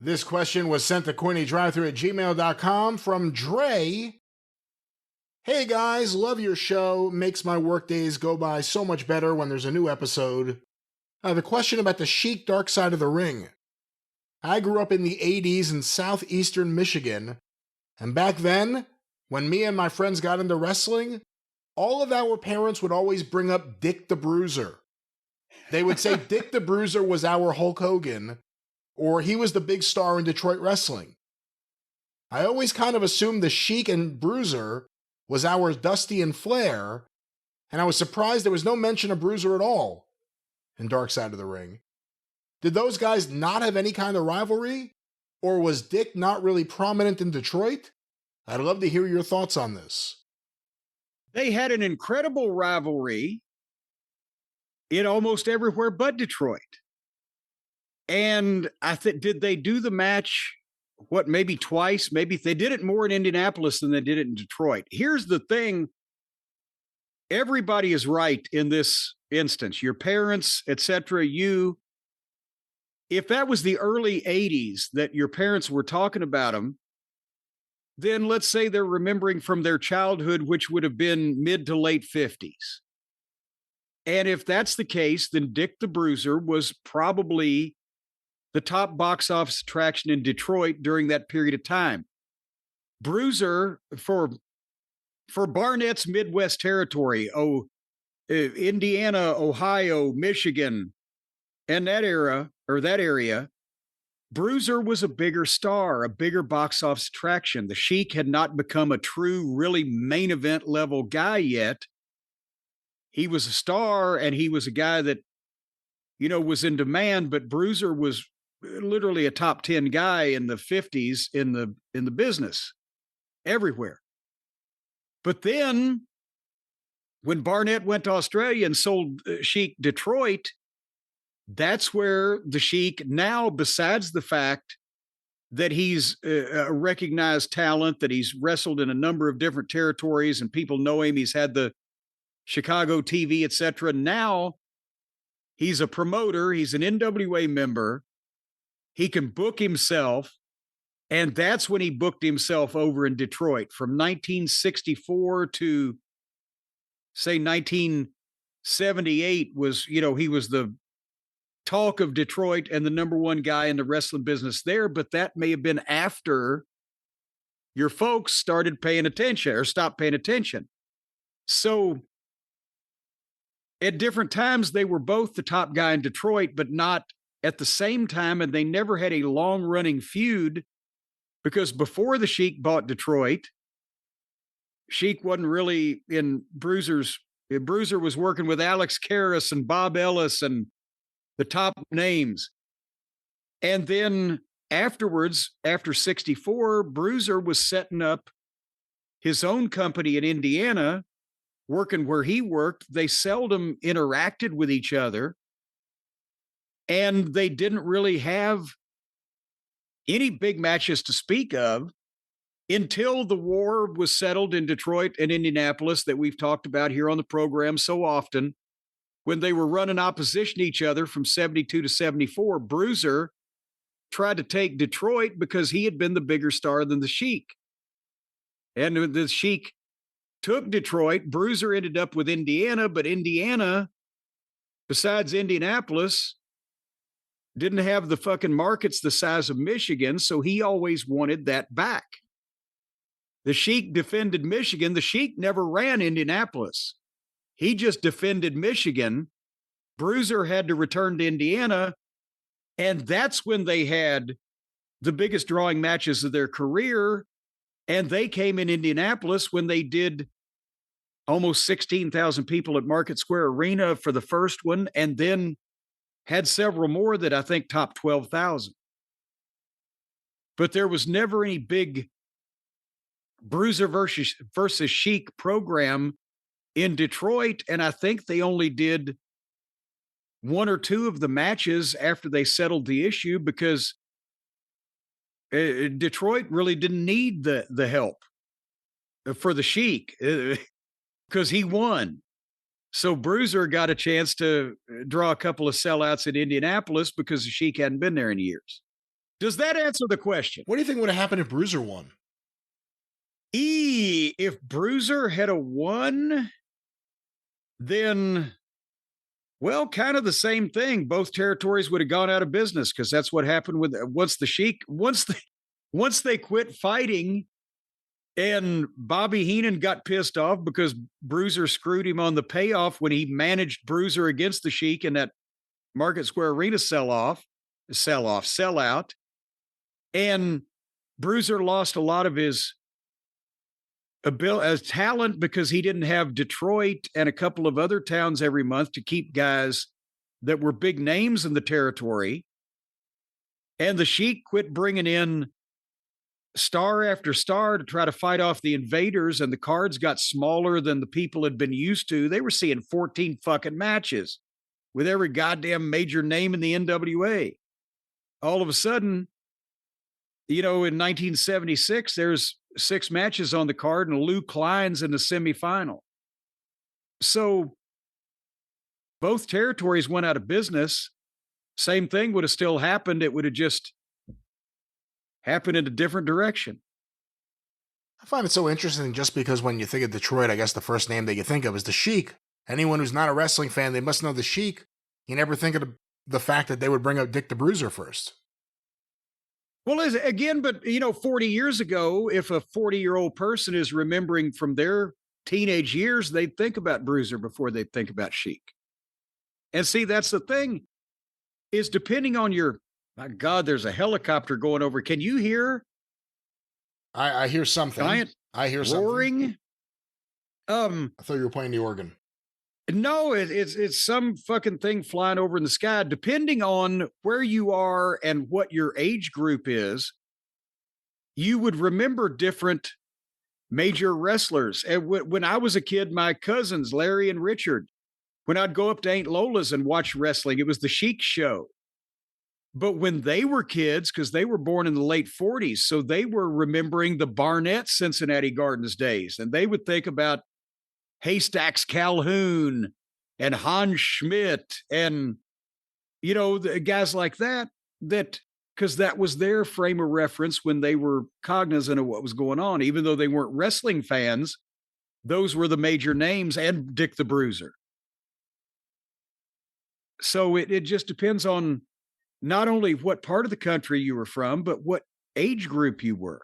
This question was sent to CornyDriveThru at gmail.com from Dre. Hey guys, love your show. Makes my work days go by so much better when there's a new episode. I have a question about the Sheik Dark Side of the Ring. I grew up in the 80s in southeastern Michigan, and back then, when me and my friends got into wrestling, all of our parents would always bring up Dick the Bruiser. They would say Dick the Bruiser was our Hulk Hogan, or he was the big star in Detroit wrestling. I always kind of assumed the Sheik and Bruiser was our Dusty and Flair, and I was surprised there was no mention of Bruiser at all in Dark Side of the Ring. Did those guys not have any kind of rivalry? Or was Dick not really prominent in Detroit? I'd love to hear your thoughts on this. They had an incredible rivalry in almost everywhere but Detroit. And I think, did they do the match, maybe twice? Maybe they did it more in Indianapolis than they did it in Detroit. Here's the thing. Everybody is right in this instance. Your parents, etc. If that was the early 80s that your parents were talking about them, then let's say they're remembering from their childhood, which would have been mid to late 50s. And if that's the case, then Dick the Bruiser was probably the top box office attraction in Detroit during that period of time. Bruiser, for Barnett's Midwest territory, Indiana, Ohio, Michigan, and that area, Bruiser was a bigger star, a bigger box office attraction. The Sheik had not become a true, really main event level guy yet. He was a star, and he was a guy that, was in demand, but Bruiser was literally a top 10 guy in the 50s in the business everywhere. But then when Barnett went to Australia and sold Sheik Detroit, that's where the Sheik now, besides the fact that he's a recognized talent, that he's wrestled in a number of different territories and people know him, he's had the Chicago TV, etc. Now he's a promoter, he's an NWA member, he can book himself, and that's when he booked himself over in Detroit from 1964 to say 1978 was, he was the talk of Detroit and the number one guy in the wrestling business there, but that may have been after your folks started paying attention or stopped paying attention. So at different times, they were both the top guy in Detroit, but not at the same time, and they never had a long-running feud because before the Sheik bought Detroit, Sheik wasn't really in Bruiser was working with Alex Karras and Bob Ellis and the top names. And then afterwards, after 64, Bruiser was setting up his own company in Indiana, working where he worked. They seldom interacted with each other. And they didn't really have any big matches to speak of until the war was settled in Detroit and Indianapolis that we've talked about here on the program so often. When they were running opposition to each other from 72 to 74, Bruiser tried to take Detroit because he had been the bigger star than the Sheik. And the Sheik took Detroit. Bruiser ended up with Indiana, but Indiana, besides Indianapolis, didn't have the fucking markets the size of Michigan, so he always wanted that back. The Sheik defended Michigan. The Sheik never ran Indianapolis. He just defended Michigan. Bruiser had to return to Indiana, and that's when they had the biggest drawing matches of their career, and they came in Indianapolis when they did almost 16,000 people at Market Square Arena for the first one, and then had several more that I think topped 12,000. But there was never any big Bruiser versus Sheik program in Detroit, and I think they only did one or two of the matches after they settled the issue because Detroit really didn't need the help for the Sheik because he won. So Bruiser got a chance to draw a couple of sellouts in Indianapolis because the Sheik hadn't been there in years. Does that answer the question? What do you think would have happened if Bruiser won? If Bruiser had a won, then, well, kind of the same thing. Both territories would have gone out of business because that's what happened with once the Sheik, once they quit fighting and Bobby Heenan got pissed off because Bruiser screwed him on the payoff when he managed Bruiser against the Sheik in that Market Square Arena sellout. And Bruiser lost a lot of his as talent because he didn't have Detroit and a couple of other towns every month to keep guys that were big names in the territory. And the Sheik quit bringing in star after star to try to fight off the invaders, and the cards got smaller than the people had been used to. They were seeing 14 fucking matches with every goddamn major name in the NWA. All of a sudden, in 1976, there's 6 matches on the card and Lou Klein's in the semifinal. So both territories went out of business. Same thing would have still happened. It would have just happened in a different direction. I find it so interesting just because when you think of Detroit, I guess the first name that you think of is the Sheik. Anyone who's not a wrestling fan, they must know the Sheik. You never think of the fact that they would bring up Dick the Bruiser first. Well, again, but 40 years ago, if a 40-year-old person is remembering from their teenage years, they'd think about Bruiser before they'd think about Sheik. And see, that's the thing, is depending on my God, there's a helicopter going over. Can you hear? I hear something. I hear roaring. Something. I thought you were playing the organ. No, it's some fucking thing flying over in the sky. Depending on where you are and what your age group is, you would remember different major wrestlers. And when I was a kid, my cousins, Larry and Richard, when I'd go up to Aunt Lola's and watch wrestling, it was the Sheik show. But when they were kids, because they were born in the late 40s, so they were remembering the Barnett Cincinnati Gardens days, and they would think about Haystacks Calhoun and Hans Schmidt and, the guys like that, because that was their frame of reference when they were cognizant of what was going on. Even though they weren't wrestling fans, those were the major names, and Dick the Bruiser. So it just depends on not only what part of the country you were from, but what age group you were.